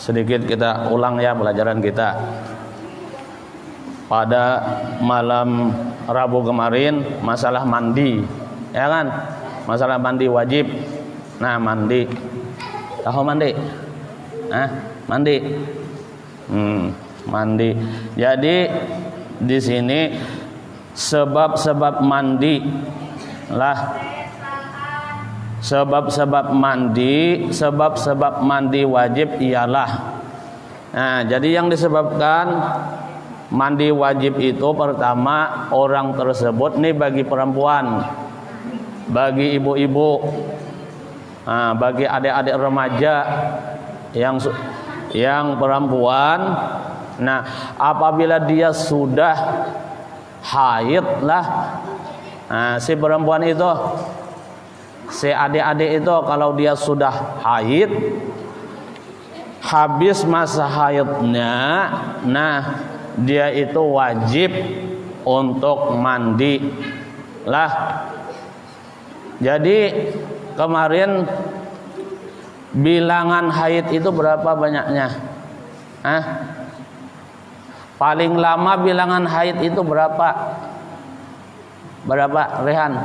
sedikit kita ulang ya pelajaran kita. Pada malam Rabu kemarin masalah mandi, ya kan? Masalah mandi wajib. Nah, mandi. Tahu mandi? Mandi. Mandi. Jadi di sini sebab-sebab mandi lah. Sebab-sebab mandi wajib ialah. Nah, jadi yang disebabkan mandi wajib itu pertama orang tersebut nih bagi perempuan, bagi ibu-ibu, bagi adik-adik remaja yang perempuan. Nah, apabila dia sudah haid lah, si perempuan itu, si adik-adik itu kalau dia sudah haid, habis masa haidnya, nah dia itu wajib untuk mandi lah. Jadi kemarin bilangan haid itu berapa banyaknya? Paling lama bilangan haid itu berapa? Berapa, Rehan?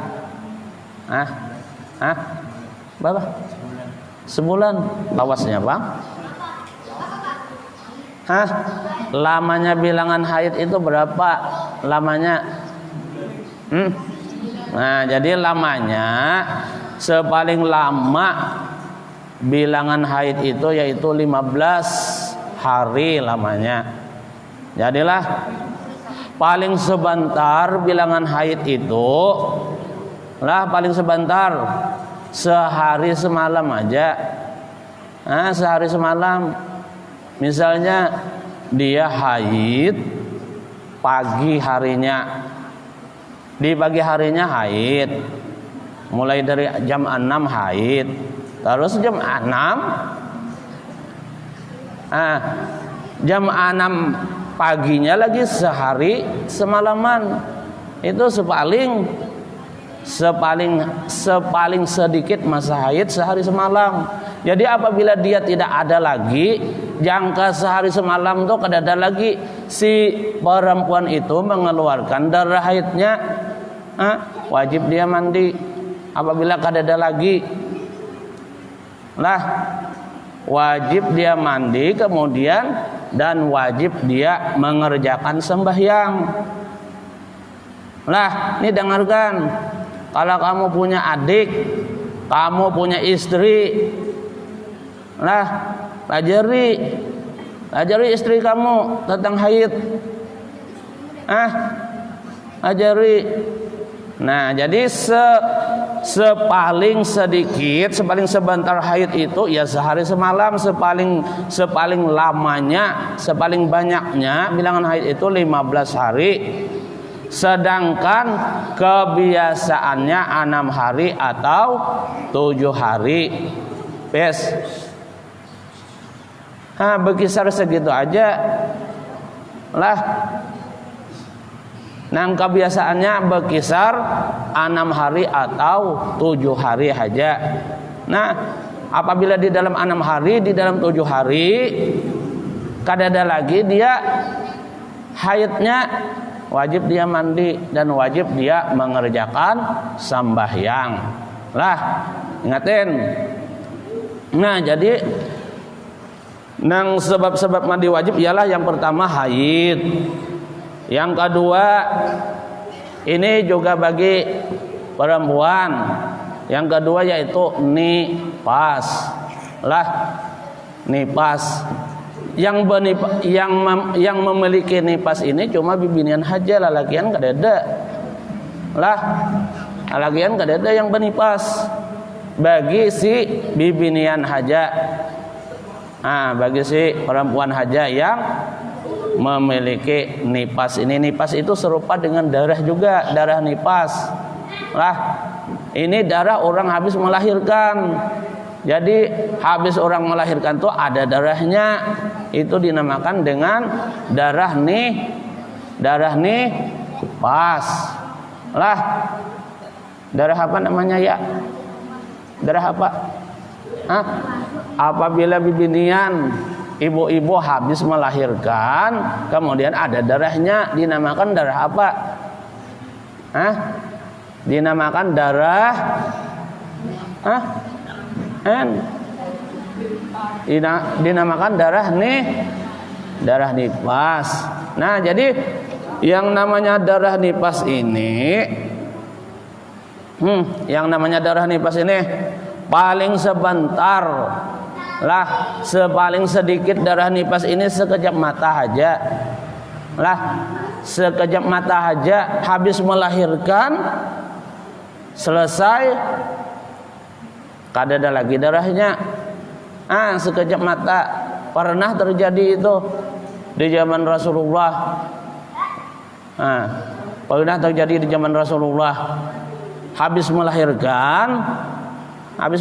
Berapa? Sebulan. Lawasnya, Bang? Lamanya bilangan haid itu berapa lamanya? Nah, jadi lamanya sepaling lama bilangan haid itu yaitu 15 hari lamanya. Jadilah paling sebentar bilangan haid itu lah, paling sebentar sehari semalam aja. Sehari semalam. Misalnya dia haid pagi harinya, di pagi harinya haid, mulai dari jam 6 haid, terus jam 6 jam 6 paginya lagi sehari semalaman. Itu sepaling sedikit masa haid sehari semalam. Jadi apabila dia tidak ada lagi jangka sehari semalam tuh kada ada lagi, si perempuan itu mengeluarkan darah haidnya, wajib dia mandi. Apabila kada ada lagi lah, wajib dia mandi, kemudian dan wajib dia mengerjakan sembahyang. Lah, ini dengarkan. Kalau kamu punya adik, kamu punya istri, lah ajari istri kamu tentang haid. Ajari. Nah, jadi sepaling sedikit, sepaling sebentar haid itu ya sehari semalam, sepaling lamanya, sepaling banyaknya bilangan haid itu 15 hari. Sedangkan kebiasaannya 6 hari atau 7 hari. Berkisar segitu aja lah. Nah, kebiasaannya berkisar 6 hari atau 7 hari aja. Nah, apabila di dalam 6 hari, di dalam 7 hari kada ada lagi dia haidnya, wajib dia mandi dan wajib dia mengerjakan sembahyang. Lah, ingatin. Nah, jadi nang sebab-sebab mandi wajib ialah yang pertama haid. Yang kedua, ini juga bagi perempuan. Yang kedua yaitu nifas. Lah, nifas. Yang memiliki nifas ini cuma bibinian haja, lalakian kada ada. Lah, lalakian kada ada yang bernifas. Bagi si bibinian haja. Bagi si perempuan haja yang memiliki nifas. Ini nifas itu serupa dengan darah juga, darah nifas. Lah, ini darah orang habis melahirkan. Jadi habis orang melahirkan tuh ada darahnya, itu dinamakan dengan darah nifas. Lah, darah apa namanya ya? Darah apa? Apabila bibinian ibu-ibu habis melahirkan, kemudian ada darahnya, dinamakan darah apa? Dinamakan darah dinamakan darah nifas. Nah, jadi yang namanya darah nifas ini paling sebentar lah, paling sedikit darah nifas ini sekejap mata aja lah, sekejap mata aja habis melahirkan, selesai kada ada lagi darahnya. Sekejap mata. Pernah terjadi itu di zaman Rasulullah. Pernah terjadi di zaman Rasulullah. Habis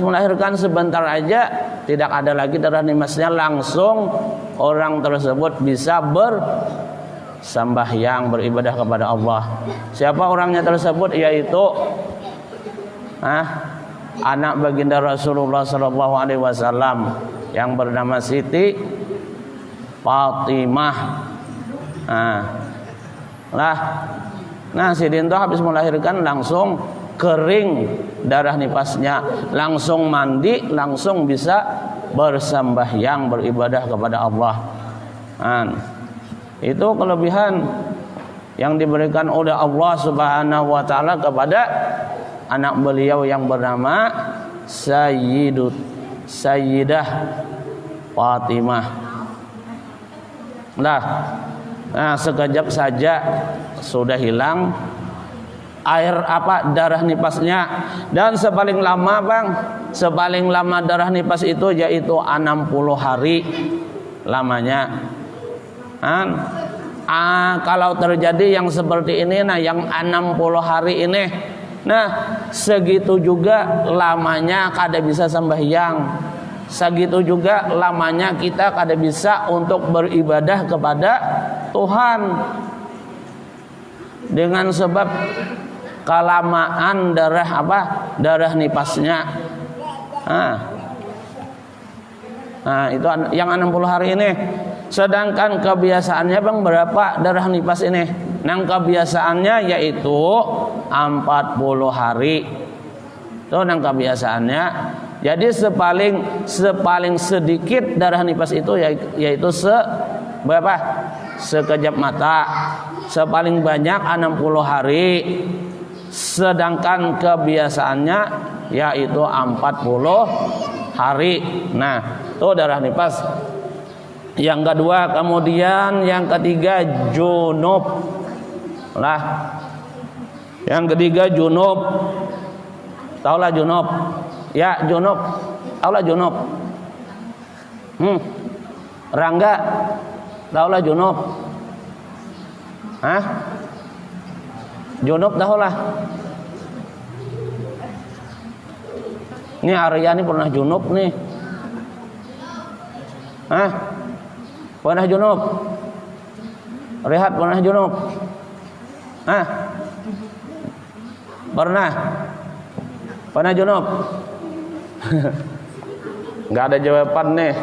melahirkan sebentar aja tidak ada lagi darah nifasnya, langsung orang tersebut bisa bersembahyang, beribadah kepada Allah. Siapa orangnya tersebut? Yaitu anak baginda Rasulullah SAW yang bernama Siti Fatimah. Nah, si Dinto habis melahirkan langsung kering darah nifasnya, langsung mandi, langsung bisa bersembahyang, beribadah kepada Allah. Itu kelebihan yang diberikan oleh Allah Subhanahu wa taala kepada anak beliau yang bernama Sayyidah Fatimah. Nah, sekejap saja sudah hilang darah nifasnya. Dan sepaling lama darah nifas itu yaitu 60 hari lamanya. Kalau terjadi yang seperti ini, yang 60 hari ini, segitu juga lamanya kada bisa sembahyang, segitu juga lamanya kita kada bisa untuk beribadah kepada Tuhan, dengan sebab kelamaan darah nifasnya. Itu yang 60 hari ini. Sedangkan kebiasaannya berapa darah nifas ini? Kebiasaannya yaitu 40 hari. Itu kebiasaannya. Jadi sepaling sedikit darah nifas itu yaitu sekejap mata. Sepaling banyak 60 hari. Sedangkan kebiasaannya yaitu 40 hari. Itu darah nifas. Yang kedua, kemudian yang ketiga junub. Yang ketiga junub. Taulah junub. Ya, junub. Taulah junub. Rangga, taulah junub. Junub taulah. Ini Arya ini pernah junub nih. Pernah junub? Rehat pernah junub? Pernah junub? Enggak ada jawaban nih.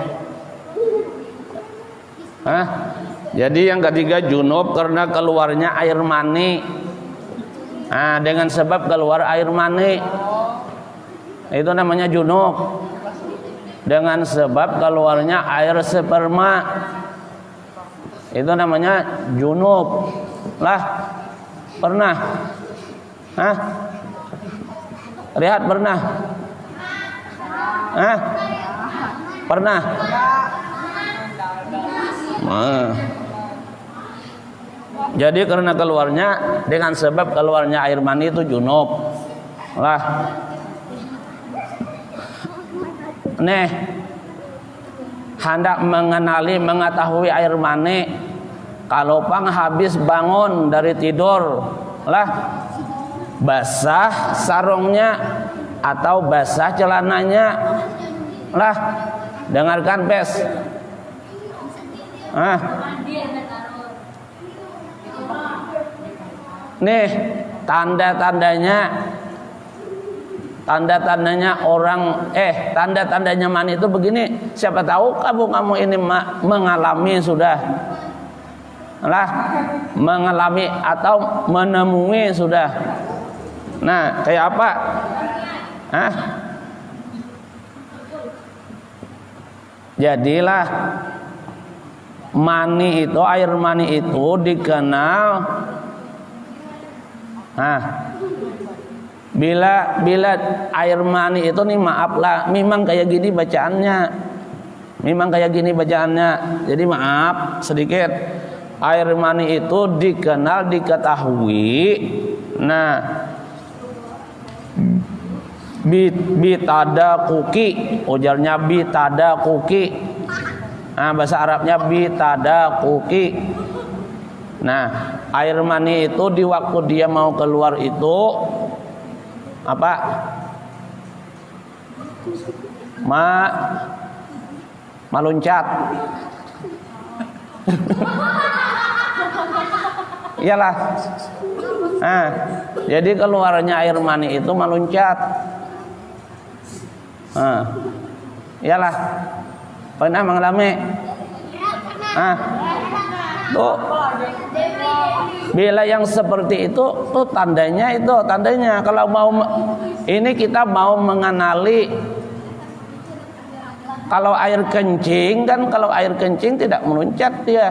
Jadi yang ketiga junub karena keluarnya air mani. Dengan sebab keluar air mani, itu namanya junub. Dengan sebab keluarnya air sperma, itu namanya junub. Pernah? Rehat pernah? Pernah? Jadi karena keluarnya, dengan sebab keluarnya air mani itu junub. Hendak mengetahui air mani, kalau habis bangun dari tidur, basah sarungnya atau basah celananya, dengarkan pes. Tanda-tandanya tanda-tandanya tanda-tandanya mani itu begini. Siapa tahu kamu ini mengalami sudah mengalami atau menemui sudah. Nah, kayak apa? Jadilah mani itu, air mani itu dikenal bila air mani itu nih, maaflah, memang kayak gini bacaannya. Jadi maaf sedikit, air mani itu dikenal, diketahui. Nah, bitada kuki, ujarnya bitada kuki. Nah, bahasa Arabnya bitada kuki. Nah, air mani itu di waktu dia mau keluar itu apa? Meluncat. Iyalah. Nah, jadi keluarnya air mani itu meluncat. Iyalah. Pernah mengalami? Tuh. Bila yang seperti itu tuh tandanya kalau mau ini kita mau mengenali. Kalau air kencing tidak meluncat dia.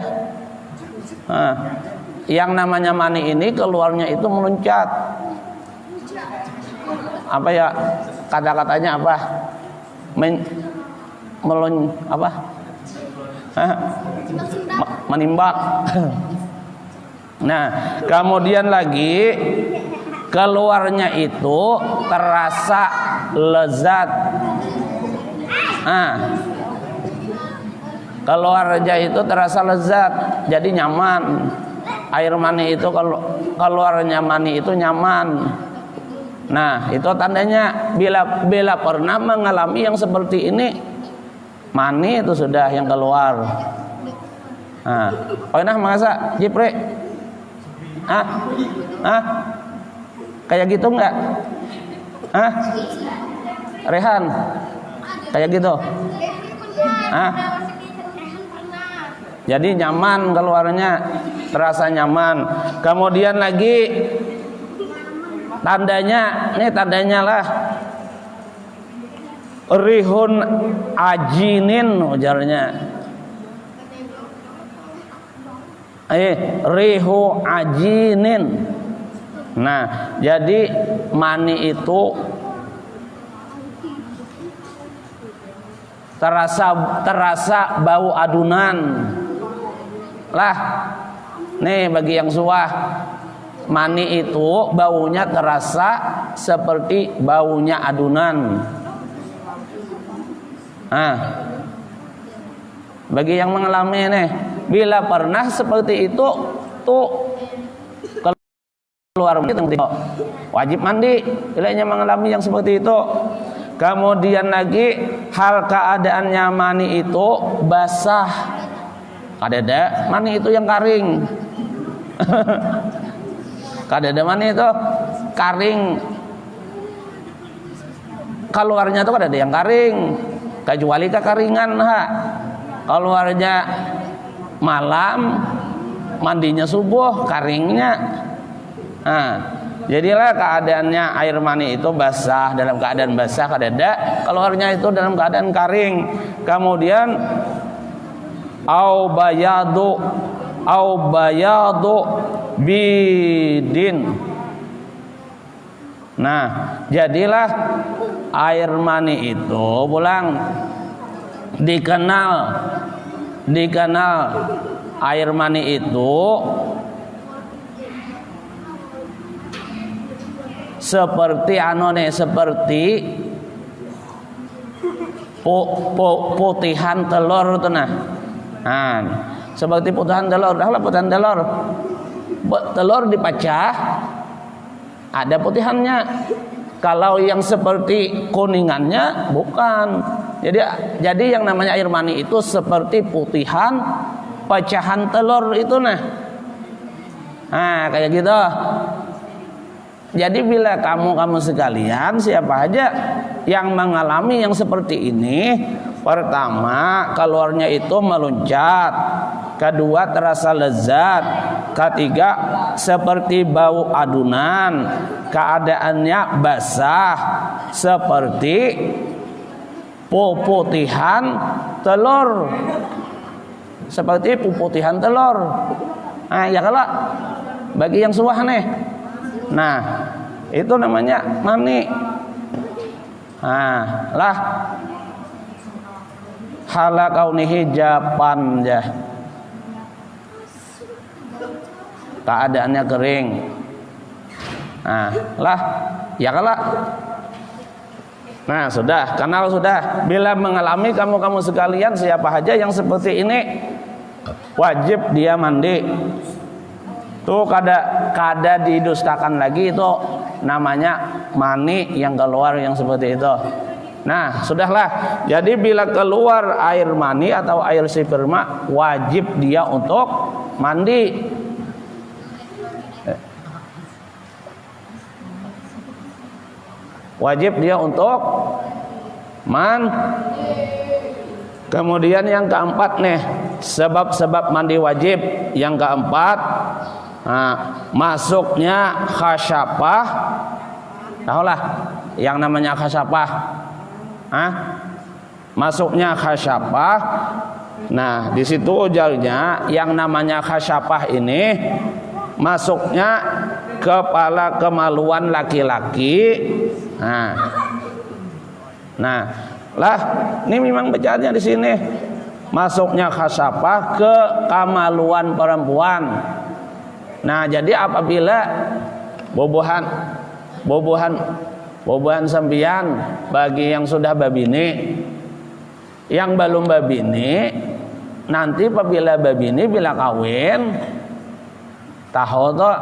Yang namanya mani ini keluarnya itu meluncat. Apa ya kata-katanya apa? Menimbak. Nah, kemudian lagi keluarnya itu terasa lezat. Keluarnya itu terasa lezat, jadi nyaman. Air mani itu keluarnya mani itu nyaman. Nah, itu tandanya bila pernah mengalami yang seperti ini, mani itu sudah yang keluar. Pernah masa Jipre? Kayak gitu enggak? Rehan? Kayak gitu? Jadi nyaman keluarnya, terasa nyaman. Kemudian lagi tandanya lah rihun ajinin, ujarnya rihu ajinin. Nah, jadi mani itu terasa bau adunan lah. Nih bagi yang suah, mani itu baunya terasa seperti baunya adunan. Bagi yang mengalami nih, bila pernah seperti itu tuh keluar wajib mandi. Bilanya mengalami yang seperti itu. Kemudian lagi hal keadaannya mani itu basah. Kadada mani itu yang karing. Kadada mani itu karing. Keluarnya tuh kadada yang karing. Kecuali kekaringan keluarnya malam, mandinya subuh, karingnya. Jadilah keadaannya air mani itu basah, dalam keadaan basah kadada, keluarnya itu dalam keadaan karing. Kemudian au bayadu bidin. Nah, jadilah air mani itu pulang dikenal air mani itu seperti seperti putihan telur itu seperti putihan telur. Putihan telur dipecah ada putihannya. Kalau yang seperti kuningannya bukan. Jadi yang namanya air mani itu seperti putihan pecahan telur itu kayak gitu. Jadi bila kamu sekalian, siapa aja yang mengalami yang seperti ini, pertama keluarnya itu meluncat, kedua terasa lezat, ketiga seperti bau adunan, keadaannya basah seperti puputihan telur, seperti puputihan telur. Nah, ya kalau bagi yang suah nih, nah itu namanya mani. Nah lah hala kaunihi japan ya, keadaannya kering. Nah lah ya kalau, nah sudah, karena sudah, bila mengalami kamu sekalian siapa aja yang seperti ini, wajib dia mandi. Tuh kada didustakan lagi, itu namanya mani yang keluar yang seperti itu. Nah sudahlah, jadi bila keluar air mani atau air sperma, wajib dia untuk mandi. Wajib dia untuk Kemudian yang keempat nih, sebab-sebab mandi wajib. Yang keempat, masuknya khasyafah. Tahulah yang namanya khasyafah. Masuknya khasyafah. Nah, di situ ujarnya yang namanya khasyafah ini masuknya kepala kemaluan laki-laki. Nah, lah ini memang bacaannya di sini masuknya khasyafah ke kemaluan perempuan. Nah, jadi apabila bobohan sembian bagi yang sudah babini, yang belum babini, nanti apabila babini bila kawin, tahu toh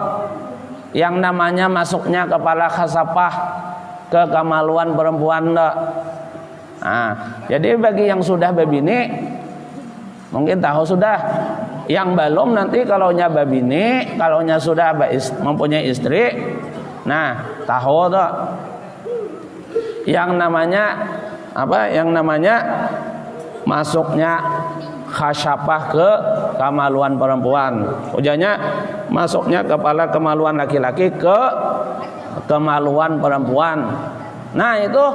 yang namanya masuknya kepala khasyafah ke kemaluan perempuan toh. Jadi bagi yang sudah babini mungkin tahu sudah. Yang belum nanti kalaunya babini, kalaunya sudah mempunyai istri, nah tahu tuh yang namanya apa? Yang namanya masuknya khasyafah ke kemaluan perempuan. Ujarnya masuknya kepala kemaluan laki-laki ke kemaluan perempuan. Nah itu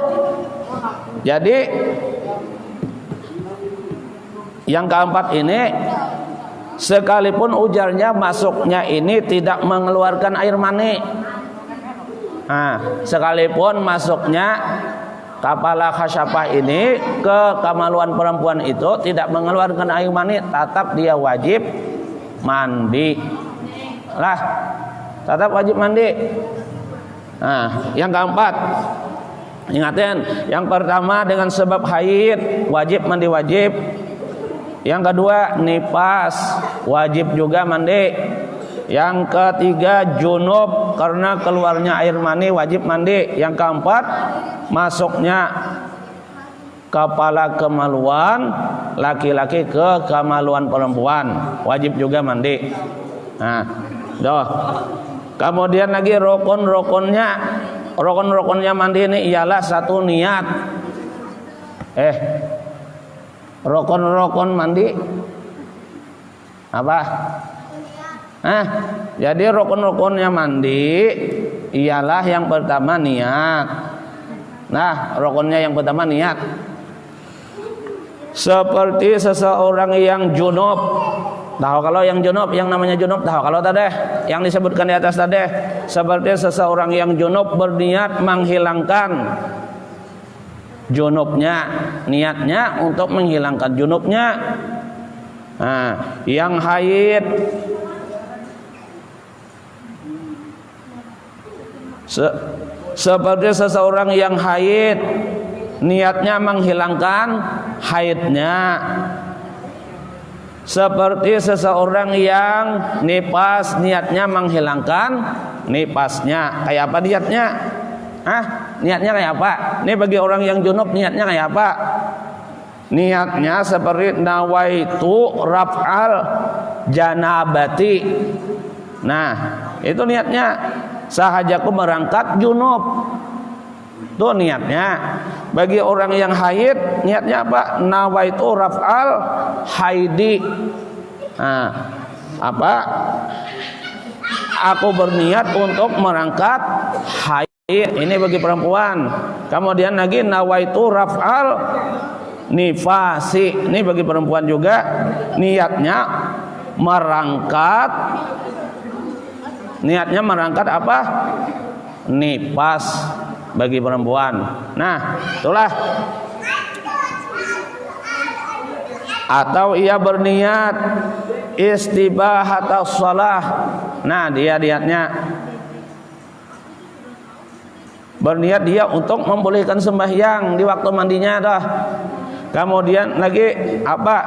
jadi yang keempat ini, sekalipun ujarnya masuknya ini tidak mengeluarkan air mani, sekalipun masuknya kepala khasyafah ini ke kemaluan perempuan itu tidak mengeluarkan air mani, tetap dia wajib mandi. Lah, tetap wajib mandi. Nah, yang keempat, ingatin, yang pertama dengan sebab haid wajib mandi wajib. Yang kedua nifas wajib juga mandi. Yang ketiga junub karena keluarnya air mani wajib mandi. Yang keempat masuknya kepala kemaluan laki-laki ke kemaluan perempuan wajib juga mandi. Nah, doh. Kemudian lagi rukun-rukunnya mandi ini ialah satu niat. Rukun mandi apa? Jadi rukun-rukunnya mandi ialah yang pertama niat. Nah, rukunnya yang pertama niat. Seperti seseorang yang junub. Tahu kalau yang junub, yang namanya junub tahu kalau tadi yang disebutkan di atas tadi, seperti seseorang yang junub berniat menghilangkan junubnya, niatnya untuk menghilangkan junubnya. Nah, yang haid seperti seseorang yang haid niatnya menghilangkan haidnya. Seperti seseorang yang nifas niatnya menghilangkan nifasnya. Kayak apa niatnya? Niatnya kayak apa? Ini bagi orang yang junub niatnya kayak apa? Niatnya seperti nawaitu raf'al janabati. Nah, itu niatnya. sahajaku berangkat junub. Tuh niatnya. Bagi orang yang haid, niatnya apa? Nawaitu raf'al haidi. Nah, apa? Aku berniat untuk merangkat haid. Ini bagi perempuan. Kemudian lagi nawaitu raf'al nifasi. Ini bagi perempuan juga. Niatnya merangkat. Niatnya merangkat apa? Nifas bagi perempuan. Nah, itulah. Atau ia berniat istibahatus shalah. Nah, dia niatnya berniat dia untuk membolehkan sembahyang di waktu mandinya dah. Kemudian lagi apa?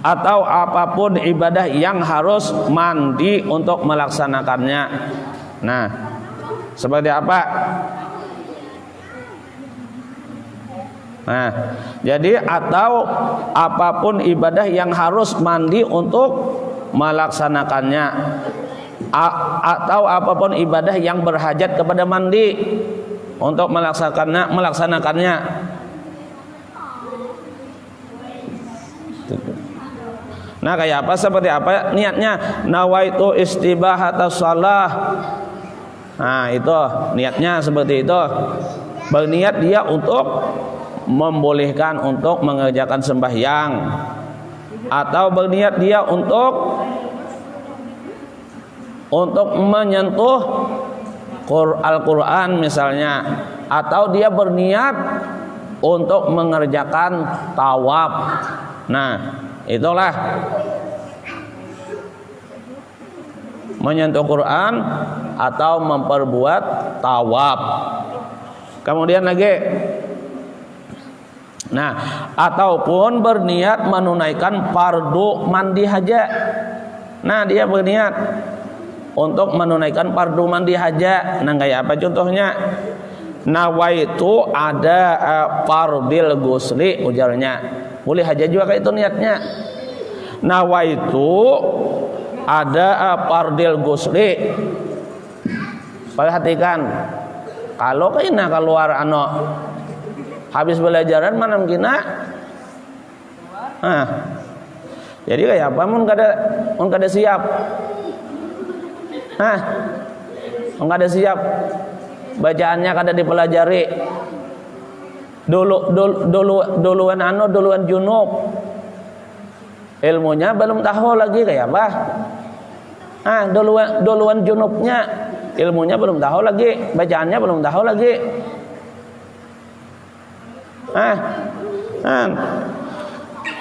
Atau apapun ibadah yang harus mandi untuk melaksanakannya. Nah, seperti apa? Nah, jadi atau apapun ibadah yang harus mandi untuk melaksanakannya, atau apapun ibadah yang berhajat kepada mandi untuk melaksanakannya. Nah, kayak apa? Seperti apa niatnya? Nawaitu istibahatus shalah. Nah, itu niatnya seperti itu. Berniat dia untuk membolehkan untuk mengerjakan sembahyang, atau berniat dia untuk menyentuh Al-Quran misalnya, atau dia berniat untuk mengerjakan tawaf. Nah, itulah menyentuh Quran atau memperbuat tawaf. Kemudian lagi, nah, ataupun berniat menunaikan fardu mandi haja. Nah, dia berniat untuk menunaikan fardu mandi haja. Nah, kayak apa contohnya? Nawaitu ada fardil gusli, ujarnya. Boleh haja juga kayak itu niatnya. Nawaitu ada fardil gusli. Perhatikan, kalau kena keluar habis belajaran mana kena, jadi kayak apa? Mun kada siap, mun kada siap, bacaannya kada dipelajari, duluan junub, ilmunya belum tahu lagi kayak apa? Duluan junubnya, ilmunya belum tahu lagi, bacaannya belum tahu lagi.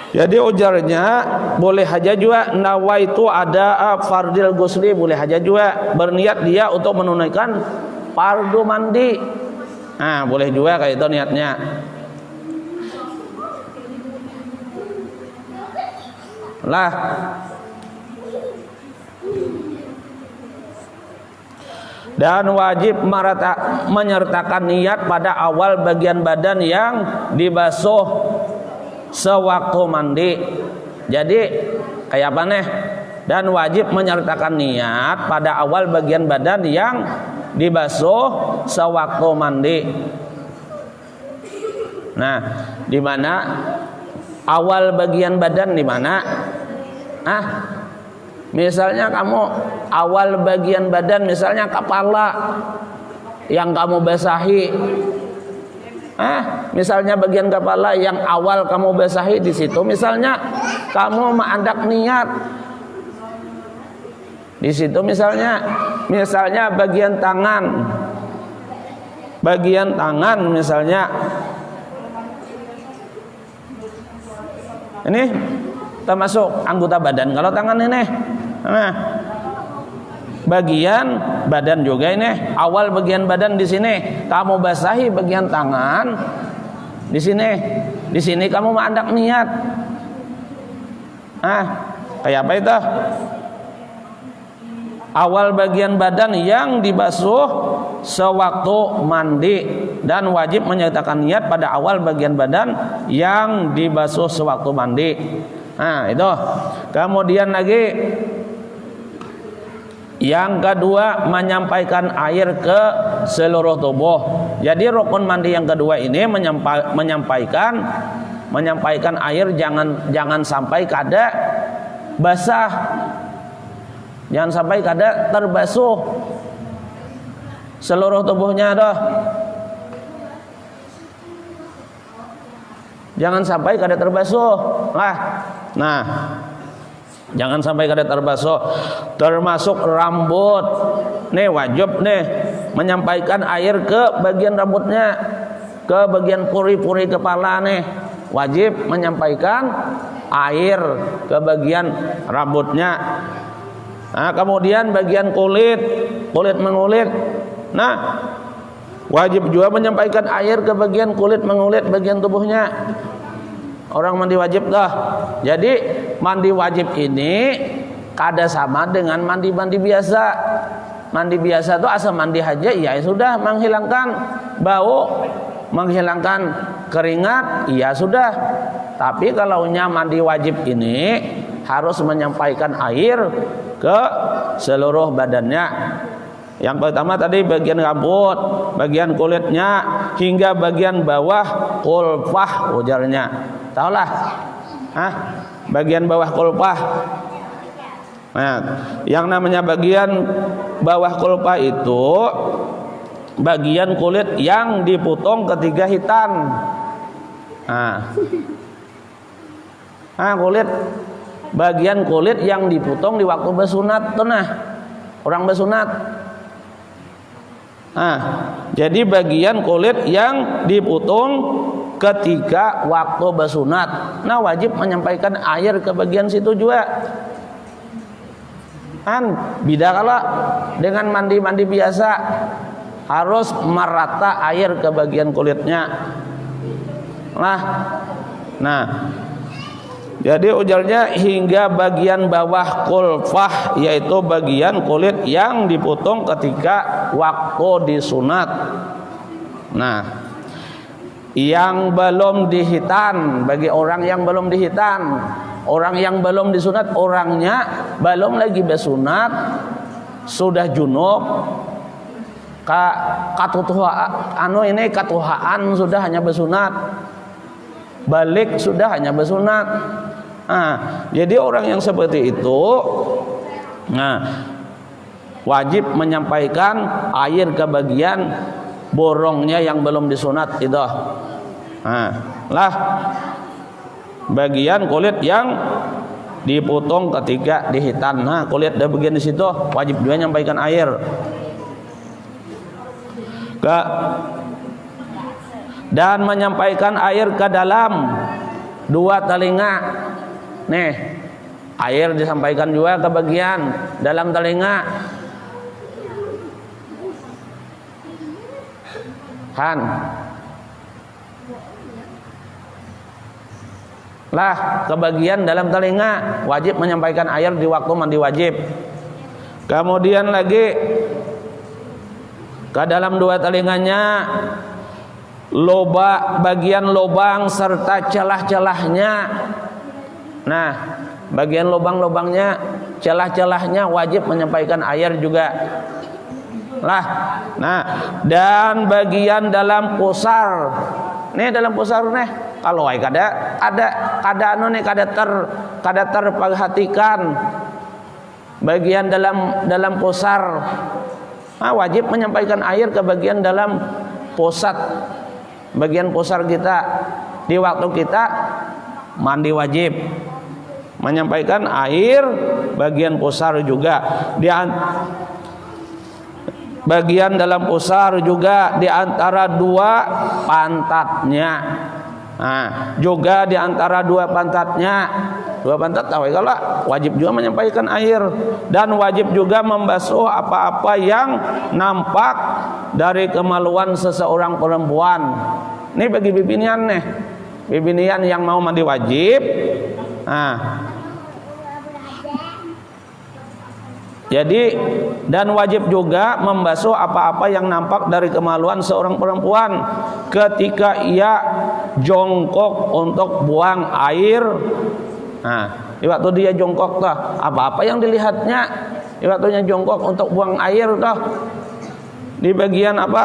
Jadi ujarnya boleh haja juga nawaitu ada fardil gusli, boleh haja juga berniat dia untuk menunaikan fardu mandi. Boleh juga kayak itu niatnya. Lah, dan wajib menyertakan niat pada awal bagian badan yang dibasuh sewaktu mandi. Jadi kayak apa nih? Dan wajib menyertakan niat pada awal bagian badan yang dibasuh sewaktu mandi. Nah, di mana awal bagian badan di mana? Misalnya kamu awal bagian badan, misalnya kepala yang kamu basahi. Misalnya bagian kepala yang awal kamu basahi di situ, misalnya kamu mengandak niat di situ, misalnya bagian tangan misalnya ini termasuk anggota badan. Kalau tangan ini, bagian badan juga ini, awal bagian badan di sini kamu basahi bagian tangan, di sini kamu mengandak niat. Kayak apa itu? Awal bagian badan yang dibasuh sewaktu mandi, dan wajib menyertakan niat pada awal bagian badan yang dibasuh sewaktu mandi. Itu. Kemudian lagi Yang kedua, menyampaikan air ke seluruh tubuh. Jadi rukun mandi yang kedua ini menyampaikan air, jangan sampai kada basah. Jangan sampai kada terbasuh seluruh tubuhnya dah. Jangan sampai kada terbasuh. Nah, jangan sampai kada terbasuh. Termasuk rambut. Nih wajib nih menyampaikan air ke bagian rambutnya, ke bagian puri-puri kepala nih. Wajib menyampaikan air ke bagian rambutnya. Nah, kemudian bagian kulit mengulit. Nah, wajib juga menyampaikan air ke bagian kulit mengulit bagian tubuhnya. Orang mandi wajib dah. Jadi mandi wajib ini kada sama dengan mandi biasa. Mandi biasa itu asal mandi aja ya sudah, menghilangkan bau, menghilangkan keringat, ya sudah. Tapi kalau mandi wajib ini harus menyampaikan air ke seluruh badannya. Yang pertama tadi bagian rambut, bagian kulitnya, hingga bagian bawah kulpah ujarnya. Tahulah? Bagian bawah kulpah. Nah, yang namanya bagian bawah kulpah itu bagian kulit yang dipotong ketiga hitan. Bagian kulit yang dipotong di waktu bersunat tuh orang bersunat. Jadi bagian kulit yang dipotong ketika waktu bersunat. Nah, wajib menyampaikan air ke bagian situ juga. Beda kalau dengan mandi biasa harus merata air ke bagian kulitnya. Nah, jadi ujarnya hingga bagian bawah kulfah, yaitu bagian kulit yang dipotong ketika waktu disunat. Nah, yang belum dihitan, bagi orang yang belum dihitan, orang yang belum disunat, orangnya belum lagi bersunat, sudah junub, katuhaan sudah hanya bersunat, balik sudah hanya bersunat. Jadi orang yang seperti itu wajib menyampaikan air ke bagian borongnya yang belum disunat itu. Bagian kulit yang dipotong ketika dihitan. Kulit ada bagian di situ wajib juga menyampaikan air. Dan menyampaikan air ke dalam dua telinga. Nih, air disampaikan juga ke bagian dalam telinga. Ke bagian dalam telinga wajib menyampaikan air di waktu mandi wajib. Kemudian lagi ke dalam dua telinganya, bagian lubang serta celah-celahnya. Nah, bagian lubang-lubangnya, celah-celahnya wajib menyampaikan air juga. Nah, dan bagian dalam pusar. Nih dalam pusar nih, kalau kada terperhatikan bagian dalam pusar. Wajib menyampaikan air ke bagian dalam pusat, bagian pusar kita di waktu kita mandi wajib. Menyampaikan air bagian pusar juga, bagian dalam pusar juga di antara dua pantatnya. Juga di antara dua pantatnya. Dua pantat tahu kalau wajib juga menyampaikan air, dan wajib juga membasuh apa-apa yang nampak dari kemaluan seseorang perempuan. Ini bagi bibinian nih, bibinian yang mau mandi wajib. Jadi dan wajib juga membasuh apa-apa yang nampak dari kemaluan seorang perempuan ketika ia jongkok untuk buang air. Di waktu dia jongkok apa-apa yang dilihatnya waktunya jongkok untuk buang air dah di bagian apa?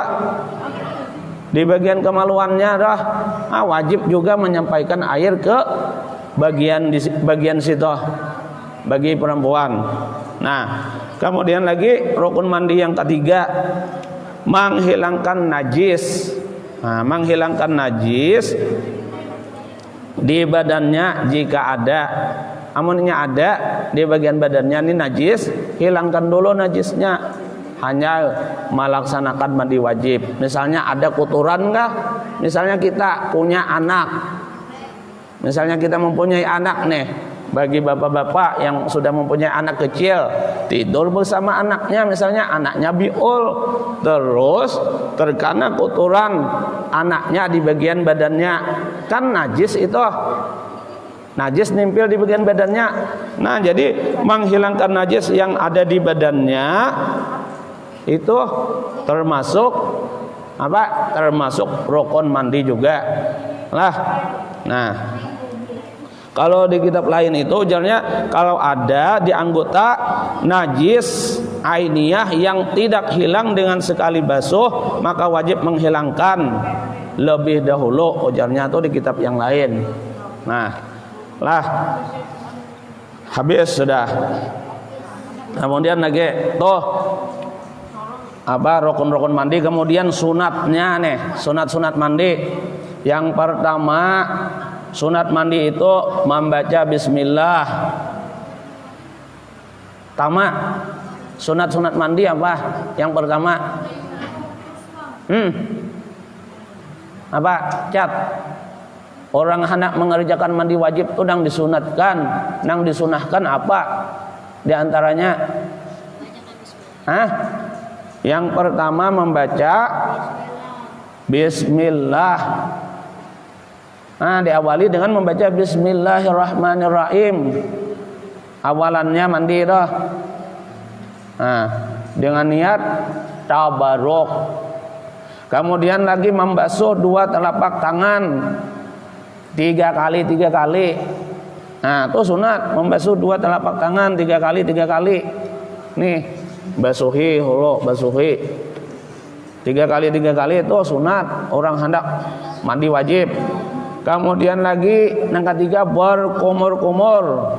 Di bagian kemaluannya dah. Wajib juga menyampaikan air ke bagian situ bagi perempuan. Nah, kemudian lagi rukun mandi yang ketiga, menghilangkan najis. Nah, menghilangkan najis di badannya jika ada. Amunnya ada di bagian badannya ini najis, hilangkan dulu najisnya. Hanya melaksanakan mandi wajib. Misalnya ada kotoran kah? Misalnya kita punya anak. Misalnya kita mempunyai anak nih. Bagi bapak-bapak yang sudah mempunyai anak kecil, tidur bersama anaknya, misalnya anaknya biul, terus terkena kotoran anaknya di bagian badannya, kan najis itu. Najis nimpil di bagian badannya. Nah, jadi menghilangkan najis yang ada di badannya itu termasuk apa? Termasuk rukun mandi juga lah. Nah, kalau di kitab lain itu ujarnya kalau ada di anggota najis ainiyah yang tidak hilang dengan sekali basuh, maka wajib menghilangkan lebih dahulu, ujarnya itu di kitab yang lain. Nah, lah habis sudah. Kemudian lagi tuh apa rukun-rukun mandi, kemudian sunatnya nih, sunat-sunat mandi. Yang pertama, sunat mandi itu membaca bismillah. Sunat-sunat mandi apa? Yang pertama, apa? Cat. Orang hendak mengerjakan mandi wajib itu nang disunatkan, nang disunahkan apa? Di antaranya, yang pertama membaca bismillah. Nah, diawali dengan membaca bismillahirrahmanirrahim. Awalannya mandi dah. Nah, dengan niat tabaruk. Kemudian lagi membasuh dua telapak tangan 3 kali. Nah, itu sunat membasuh dua telapak tangan 3 kali. Nih, basuhi hulu, basuhi 3 kali itu sunat orang hendak mandi wajib. Kemudian lagi yang ketiga berkumur-kumur.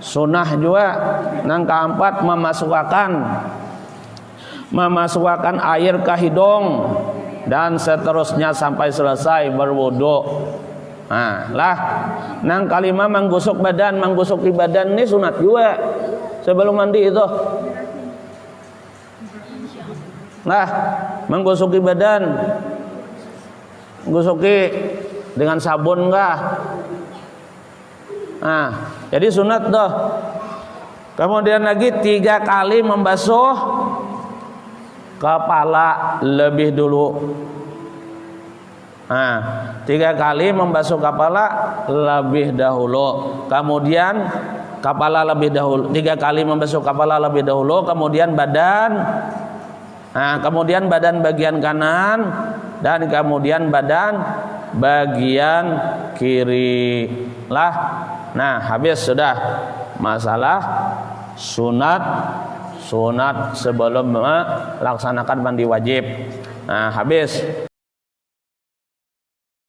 Sunnah juga. Yang keempat memasukkan air ke hidung dan seterusnya sampai selesai berwudu. Lah, yang kelima menggosok badan, menggosoki badan ini sunat juga sebelum mandi itu. Nah, menggosoki badan, gosoki dengan sabun enggak? Nah, jadi sunat tuh. Kemudian lagi 3 kali membasuh kepala lebih dulu. Nah, 3 kali membasuh kepala lebih dahulu. Kemudian kepala lebih dahulu. 3 kali membasuh kepala lebih dahulu. Kemudian badan. Nah, kemudian badan bagian kanan dan kemudian badan bagian kiri. Lah, nah habis sudah masalah sunat sebelum melaksanakan mandi wajib. Nah, habis.